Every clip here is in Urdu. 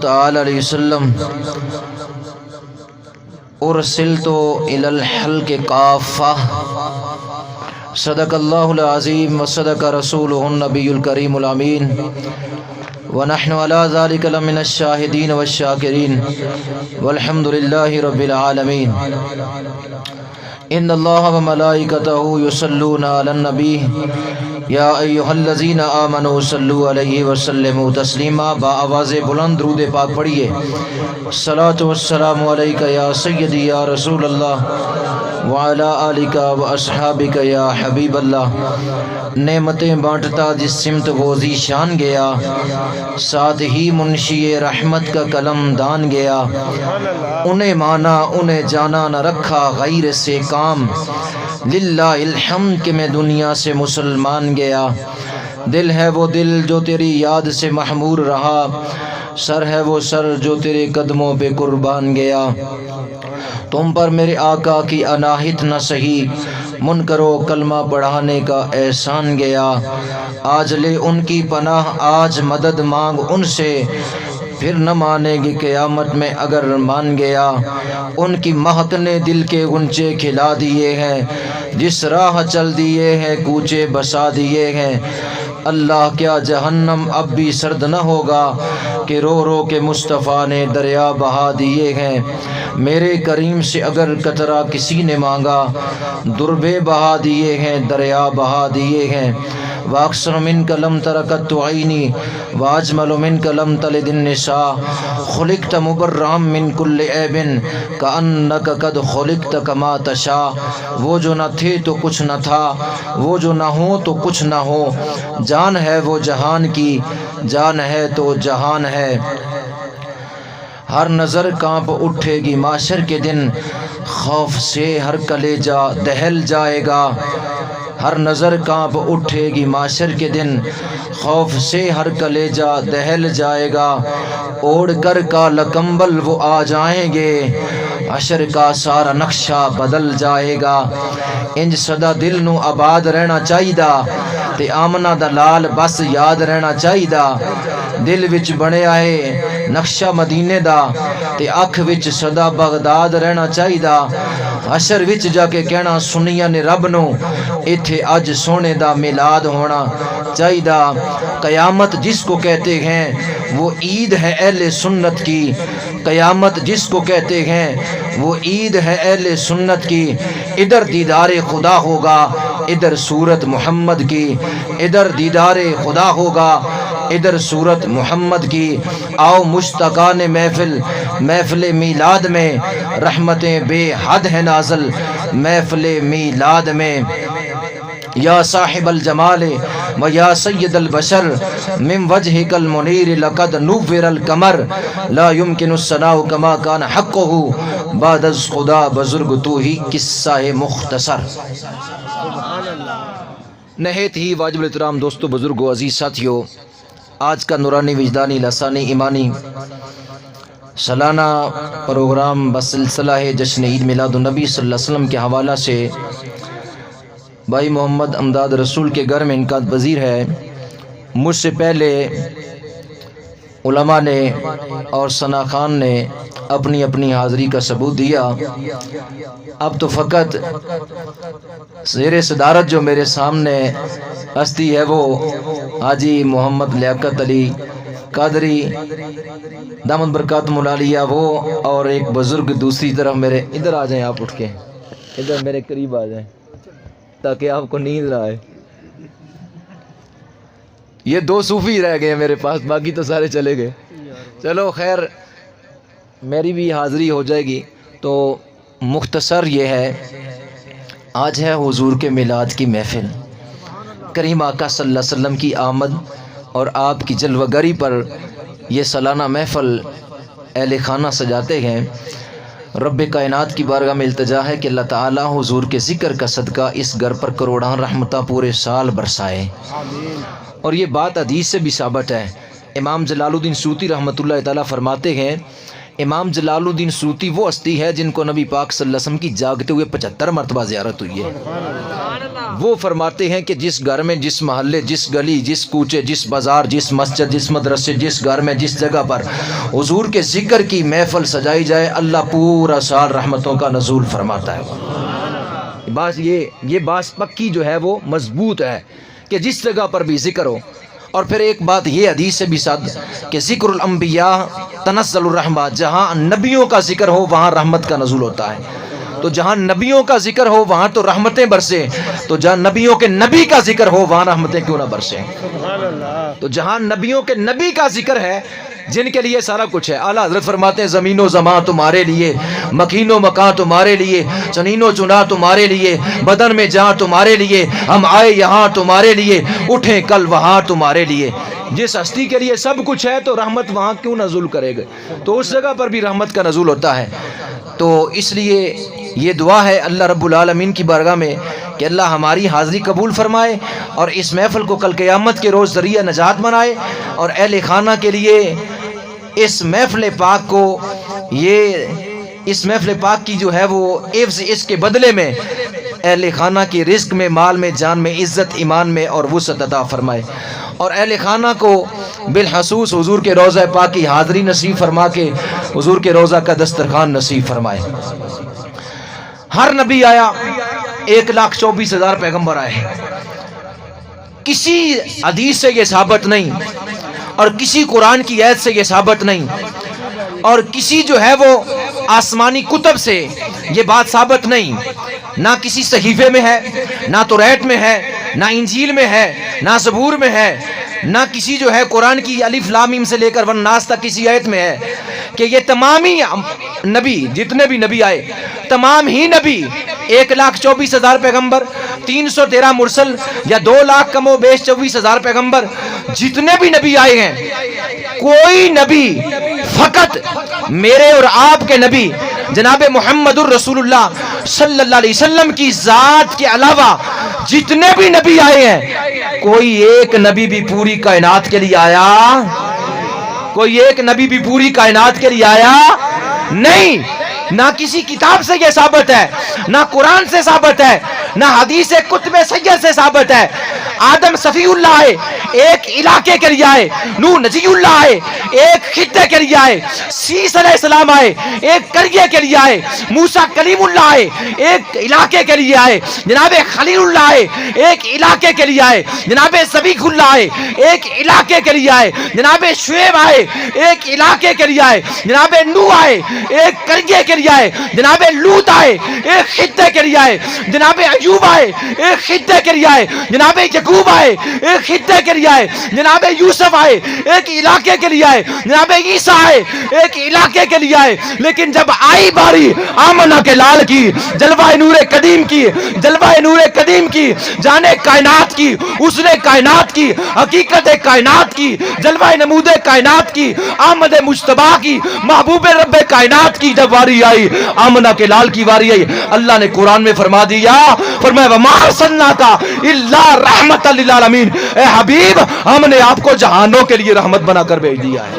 تعالی علیہ وسلم ارسلت الی الخلق کافہ صدق اللہ العظیم وصدق رسولہ النبی الکریم الامین ونحن علی ذلک لمن الشاہدین والشاکرین والحمد للہ رب العالمین ان اللہ وملائکتہ یصلون علی النبی یا ایہا الذین آمنوا صلوا علیہ وسلموا تسلیما۔ با آواز بلند درود پاک پڑھیے۔ الصلاۃ والسلام علیک یا سیدی یا رسول اللہ وعلی آلک واصحابک یا حبیب اللہ۔ نعمتیں بانٹتا جس سمت وہ ذیشان گیا، ساتھ ہی منشی رحمت کا قلم دان گیا۔ انہیں مانا انہیں جانا نہ رکھا غیر سے کام، للہ الحمد کہ میں دنیا سے مسلمان گیا۔ دل ہے وہ دل جو تیری یاد سے محمور رہا، سر ہے وہ سر جو تیرے قدموں پہ قربان گیا۔ تم پر میرے آقا کی اناہت نہ سہی، منکر و کلمہ پڑھانے کا احسان گیا۔ آج لے ان کی پناہ آج مدد مانگ ان سے، پھر نہ مانے گی قیامت میں اگر مان گیا۔ ان کی مہک نے دل کے غنچے کھلا دیے ہیں، جس راہ چل دیے ہیں کوچے بسا دیے ہیں۔ اللہ کیا جہنم اب بھی سرد نہ ہوگا، کہ رو رو کے مصطفیٰ نے دریا بہا دیے ہیں۔ میرے کریم سے اگر قطرہ کسی نے مانگا، دربے بہا دیے ہیں دریا بہا دیے ہیں۔ واکثر منک لم ترکت عینی واجمل منک لم تلد النساء، خلقت مبرئا من کل عیب کانک قد خلقت کما تشاء۔ وہ جو نہ تھے تو کچھ نہ تھا، وہ جو نہ ہو تو کچھ نہ ہو، جان ہے وہ جہان کی، جان ہے تو جہان ہے۔ ہر نظر کانپ اٹھے گی معاشر کے دن، خوف سے ہر کلیجہ دہل جائے گا۔ ہر نظر کانپ اٹھے گی معاشر کے دن، خوف سے ہر کلیجہ دہل جائے گا۔ اوڑھ کر کالا کمبل وہ آ جائیں گے، حشر کا سارا نقشہ بدل جائے گا۔ انج سدا دل نو آباد رہنا چاہیدا، تے آمنہ دا لال بس یاد رہنا چاہیدا۔ دل وچ بنیا ہے نقشہ مدینے دا، تے اکھ وچ سدا بغداد رہنا چاہیدا۔ حشر وچ جا کے کہنا سنیاں نے رب نو، ایتھے اج سونے دا میلاد ہونا چاہیدا۔ قیامت جس کو کہتے ہیں وہ عید ہے اہل سنت کی، قیامت جس کو کہتے ہیں وہ عید ہے اہل سنت کی۔ ادھر دیدار خدا ہوگا ادھر صورت محمد کی، ادھر دیدار خدا ہوگا ادھر صورت محمد کی۔ آؤ مشتاقان محفل، محفل میلاد میں رحمتیں بے حد ہیں نازل محفل میلاد میں۔ یا صاحب الجمال و یا سید البشر من وجهک المنیر لقد نور القمر، لا يمكن الثناء كما كان حقه بعد از خدا بزرگ تو ہی قصہ مختصر۔ نہایت ہی واجب الاحترام دوستو، بزرگو، عزیز ساتھیو، آج کا نورانی وجدانی لسانی ایمانی سالانہ پروگرام بسلسلہ ہے جشن عید میلاد النبی صلی اللہ علیہ وسلم کے حوالہ سے بھائی محمد امداد رسول کے گھر میں انعقاد پذیر ہے۔ مجھ سے پہلے علماء نے اور ثنا خان نے اپنی اپنی حاضری کا ثبوت دیا۔ اب تو فقط زیر صدارت جو میرے سامنے ہستی ہے وہ حاجی محمد لیاقت علی قادری دامت برکاتہم العالیہ، وہ اور ایک بزرگ دوسری طرف میرے ادھر آ جائیں، آپ اٹھ کے ادھر میرے قریب آ جائیں تاکہ آپ کو نیند نہ آئے۔ یہ دو صوفی رہ گئے میرے پاس، باقی تو سارے چلے گئے۔ چلو خیر، میری بھی حاضری ہو جائے گی۔ تو مختصر یہ ہے، آج ہے حضور کے میلاد کی محفل، کریم آقا صلی اللہ علیہ وسلم کی آمد اور آپ کی جلوہ گری پر یہ سالانہ محفل اہل خانہ سجاتے ہیں۔ رب کائنات کی بارگاہ میں التجا ہے کہ اللہ تعالیٰ حضور کے ذکر کا صدقہ اس گھر پر کروڑاں رحمتہ پورے سال برسائے۔ اور یہ بات حدیث سے بھی ثابت ہے۔ امام جلال الدین سیوطی رحمۃ اللہ تعالیٰ فرماتے ہیں، امام جلال الدین سیوطی وہ ہستی ہے جن کو نبی پاک صلی اللہ علیہ وسلم کی جاگتے ہوئے 75 مرتبہ زیارت ہوئی ہے۔ وہ فرماتے ہیں کہ جس گھر میں، جس محلے، جس گلی، جس کوچے، جس بازار، جس مسجد، جس مدرسے، جس گھر میں، جس جگہ پر حضور کے ذکر کی محفل سجائی جائے، اللہ پورا سال رحمتوں کا نزول فرماتا ہے۔ بات یہ بات پکی جو ہے وہ مضبوط ہے کہ جس جگہ پر بھی ذکر ہو۔ اور پھر ایک بات یہ حدیث سے بھی صادق کہ ذکر الانبیاء تنزل الرحمہ، جہاں نبیوں کا ذکر ہو وہاں رحمت کا نزول ہوتا ہے۔ تو جہاں نبیوں کا ذکر ہو وہاں تو رحمتیں برسیں، تو جہاں نبیوں کے نبی کا ذکر ہو وہاں رحمتیں کیوں نہ برسیں۔ تو جہاں نبیوں کے نبی کا ذکر ہے، جن کے لیے سارا کچھ ہے، اعلیٰ حضرت فرماتے ہیں زمین و زمان تمہارے لیے، مکین و مکان تمہارے لیے، چنین و چنا تمہارے لیے، بدن میں جان تمہارے لیے، ہم آئے یہاں تمہارے لیے، اٹھیں کل وہاں تمہارے لیے۔ جس ہستی کے لیے سب کچھ ہے تو رحمت وہاں کیوں نزول کرے گا؟ تو اس جگہ پر بھی رحمت کا نزول ہوتا ہے۔ تو اس لیے یہ دعا ہے اللہ رب العالمین کی بارگاہ میں کہ اللہ ہماری حاضری قبول فرمائے اور اس محفل کو کل قیامت کے روز ذریعہ نجات بنائے، اور اہل خانہ کے لیے اس محفل پاک کو، اس محفل پاک کی جو ہے وہ عفظ اس کے بدلے میں اہل خانہ کی رزق میں، مال میں، جان میں، عزت ایمان میں اور وسعت عطا فرمائے، اور اہل خانہ کو بالخصوص حضور کے روضہ پاک کی حاضری نصیب فرما کے حضور کے روضہ کا دسترخوان نصیب فرمائے۔ ہر نبی آیا، 1,24,000 پیغمبر آئے، کسی حدیث سے یہ ثابت نہیں، اور کسی قرآن کی آیت سے یہ ثابت نہیں، اور کسی جو ہے وہ آسمانی کتب سے یہ بات ثابت نہیں، نہ کسی صحیفے میں ہے، نہ توریت میں ہے، نہ انجیل میں ہے، نہ زبور میں ہے، نہ کسی جو ہے قرآن کی الف لام میم سے لے کر والناس تک کسی آیت میں ہے کہ یہ تمام ہی نبی، جتنے بھی نبی آئے، تمام ہی نبی 1,24,000 پیغمبر، 313 مرسل یا 2,00,000 کم و بیش 24,000 پیغمبر، جتنے بھی نبی آئے ہیں، کوئی نبی فقط میرے اور آپ کے نبی جناب محمد الرسول اللہ صلی اللہ علیہ وسلم کی ذات کے علاوہ جتنے بھی نبی آئے ہیں، کوئی ایک نبی بھی پوری کائنات کے لیے آیا؟ کوئی ایک نبی بھی پوری کائنات کے لیے آیا؟ نہیں۔ نہ کسی کتاب سے یہ ثابت ہے، نہ قرآن سے ثابت ہے، نہ حدیث کتب سید سے ثابت ہے۔ آدم صفی اللہ آئے، ایک علاقے کے لیے آئے، نوح نجی اللہ آئے، ایک خطے کے لیے آئے، سیس علیہ السلام آئے، ایک قریے کے لیے آئے، موسیٰ کلیم اللہ آئے، ایک علاقے کے لیے آئے، جناب خلیل اللہ آئے، ایک علاقے کے لیے آئے، جناب صبیح اللہ آئے، ایک علاقے کے لیے آئے، جناب شعیب آئے، ایک علاقے کے لیے آئے، جناب نوح آئے، ایک قریے کے لیے آئے، جناب لوط آئے، ایک خطے کے لیے آئے، جناب ایوب آئے، ایک خطے کے لیے آئے، جناب یعقوب آئے، ایک خطے کے لیے آئے، جناب یوسف آئے، ایک علاقے کے لیے آئے، جناب عیسیٰ آئے، ایک علاقے کے لیے آئے۔ لیکن جب آئی باری آمنہ کے لال کی، جلوہ نور قدیم کی، جلوہ نور قدیم کی، جانے کائنات کی، اس نے کائنات کی، حقیقت کائنات کی، جلوہ نمود کائنات کی، آمد مجتبیٰ کی، محبوب رب کائنات کی جب واری آئی، آمنہ کے لال کی واری آئی، اللہ نے قرآن میں فرما دیا، فرمایا وَمَا أَرْسَلْنَاكَ إِلَّا رَحْمَةً لِلْعَالَمِينَ، اے حبیب ہم نے آپ کو جہانوں کے لیے رحمت بنا کر بھیج دیا ہے۔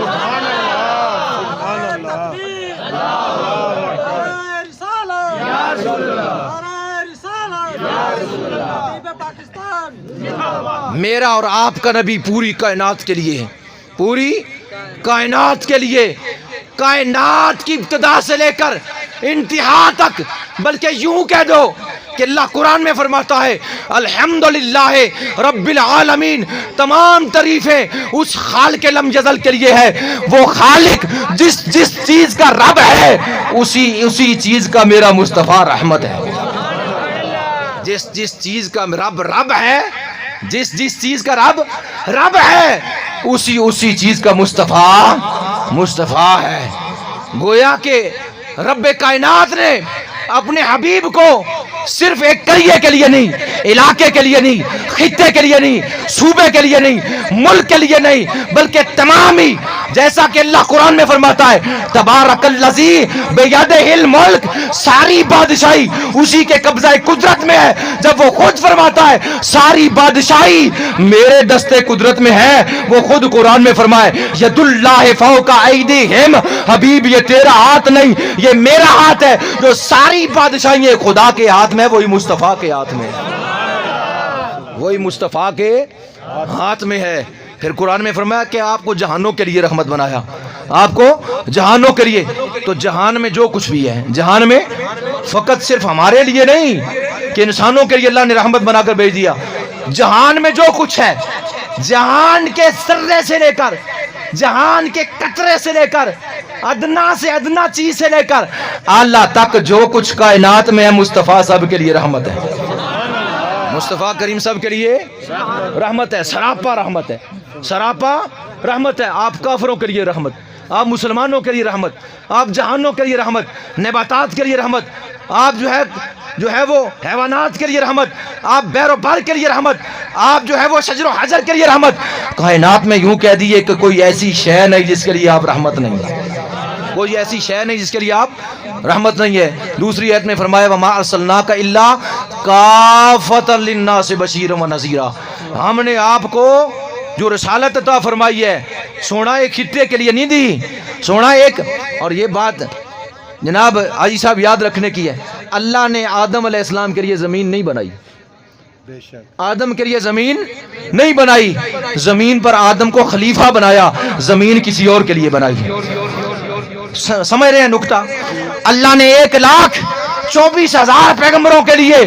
میرا اور آپ کا نبی پوری کائنات کے لیے، پوری کائنات کے لیے، کائنات کی ابتدا سے لے کر انتہا تک، بلکہ یوں کہہ دو کہ اللہ قرآن میں فرماتا ہے الحمدللہ رب العالمین، تمام تعریفیں اس خالق لم یزل کے لیے ہے۔ وہ خالق جس چیز کا رب ہے اسی چیز کا میرا مصطفیٰ رحمت ہے۔ جس چیز کا رب ہے، جس چیز کا رب ہے، اسی چیز کا مصطفیٰ ہے۔ گویا کہ رب کائنات نے اپنے حبیب کو صرف ایک قریے کے لیے نہیں، علاقے کے لیے نہیں, خطے کے لیے نہیں, صوبے کے لیے نہیں, ملک کے لیے نہیں, بلکہ تمام ہی, جیسا کہ اللہ قرآن میں فرماتا ہے تبارک الذی بیدہ الملک, ساری بادشاہی اسی کے قبضہ قدرت میں ہے. جب وہ خود فرماتا ہے ساری بادشاہی میرے دستے قدرت میں ہے, وہ خود قرآن میں فرمائے ید اللہ فوق ایدیہم, حبیب یہ تیرا ہاتھ نہیں, یہ میرا ہاتھ ہے. جو ساری بادشاہی خدا کے ہاتھ میں, وہی مصطفیٰ کے ہاتھ میں ہے, وہی مصطفیٰ کے ہاتھ میں ہے. پھر قرآن میں فرمایا کہ آپ کو جہانوں کے لیے رحمت بنایا, آپ کو جہانوں کے لیے. تو جہان میں جو کچھ بھی ہے, جہان میں فقط صرف ہمارے لیے نہیں کہ انسانوں کے لیے اللہ نے رحمت بنا کر بھیج دیا. جہان میں جو کچھ ہے, جہان کے ذرے سے لے کر, جہان کے قطرے سے لے کر, ادنا سے ادنا چیز سے لے کر اللہ تک جو کچھ کائنات میں ہے, مصطفیٰ سب کے لیے رحمت ہے. مصطفیٰ کریم سب کے لیے رحمت ہے, سراپا رحمت ہے, سراپا رحمت ہے. آپ کافروں کے لیے رحمت, آپ مسلمانوں کے لیے رحمت, آپ جہانوں کے لیے رحمت, نباتات کے لیے رحمت, آپ جو ہے وہ حیوانات کے لیے رحمت, آپ بیر و بار کے لیے رحمت, آپ جو ہے وہ شجر و حجر کے لیے رحمت. کائنات میں یوں کہہ دیئے کہ کوئی ایسی شے نہیں جس کے لیے آپ رحمت نہیں ہے, کوئی ایسی شے نہیں جس کے لیے آپ رحمت نہیں ہے. دوسری آیت میں فرمایا وما ارسلناک الا کافۃ للناس بشیرا ونذیرا, ہم نے آپ کو جو رسالت عطا فرمائی ہے سونا ایک خطے کے لیے نہیں دی, سونا ایک. اور یہ بات جناب حاجی صاحب یاد رکھنے کی ہے, اللہ نے آدم علیہ السلام کے لیے زمین نہیں بنائی, آدم کے لیے زمین نہیں بنائی, زمین پر آدم کو خلیفہ بنایا, زمین کسی اور کے لیے بنائی. سمجھ رہے ہیں نکتہ؟ اللہ نے 1,24,000 پیغمبروں کے لیے,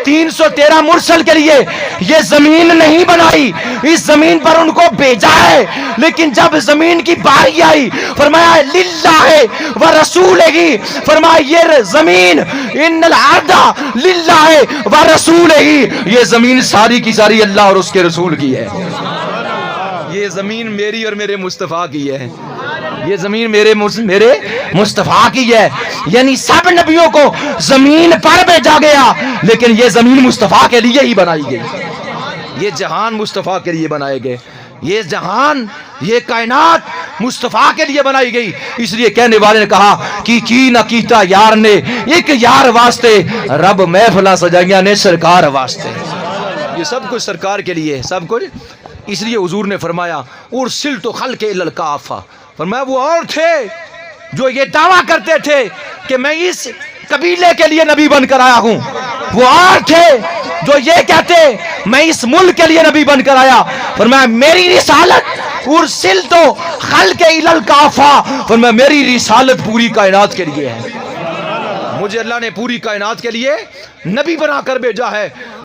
313 مرسل کے لیے یہ زمین نہیں بنائی, اس زمین پر ان کو بھیجا ہے. لیکن جب زمین کی باری آئی فرمایا للہ و رسولہ, فرمایا یہ زمین ان الارض للہ و رسولہ, یہ زمین ساری کی ساری اللہ اور اس کے رسول کی ہے. یہ زمین میری اور میرے مصطفیٰ کی ہے, یہ زمین میرے مصطفیٰ کی ہے. یعنی سب نبیوں کو زمین پر بھیجا گیا, لیکن یہ زمین مصطفیٰ کے لیے ہی بنائی گئی, یہ جہان مصطفیٰ کے لیے بنائے گئے, یہ جہان, یہ کائنات مصطفیٰ کے لیے بنائی گئی. اس لیے کہنے والے نے کہا کی نہ کیتا یار نے, ایک یار واسطے رب محفلاں سجائیاں نے سرکار واسطے. یہ سب کچھ سرکار کے لیے, سب کچھ. اس لیے حضور نے فرمایا ارسلت خلق الی الکافہ, فرمایا وہ اور تھے جو یہ دعویٰ کرتے تھے کہ میں اس قبیلے کے لیے نبی بن کر آیا ہوں, وہ اور تھے جو یہ کہتے میں اس ملک کے لیے نبی بن کر آیا. فرمایا میری رسالت ارسلت خلق الی الکافہ, فرمایا میری رسالت پوری کائنات کے لیے ہے, مجھے اللہ نے پوری کائنات کے لیے نبی بنا کر بھیجا ہے.